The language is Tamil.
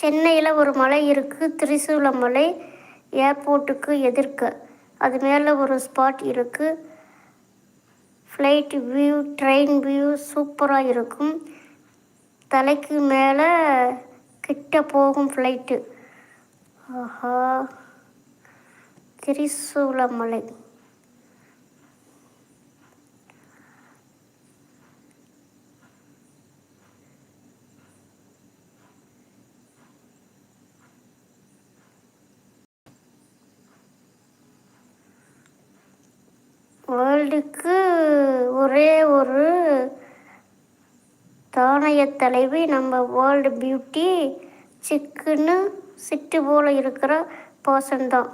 சென்னையில் ஒரு மலை இருக்குது, திரிசூலமலை. ஏர்போர்ட்டுக்கு எதிர்க்க அது மேலே ஒரு ஸ்பாட் இருக்குது. ஃப்ளைட் வியூ, ட்ரெயின் வியூ சூப்பராக இருக்கும். தலைக்கு மேலே கிட்ட போகும் ஃப்ளைட்டு. ஆஹா, திரிசூலமலை. வேர்ல்டுக்கு ஒரே ஒரு தானிய தலைவி, நம்ம வேர்ல்டு பியூட்டி. சிக்குன்னு சிட்டு போல் இருக்கிற பர்சன் தான்.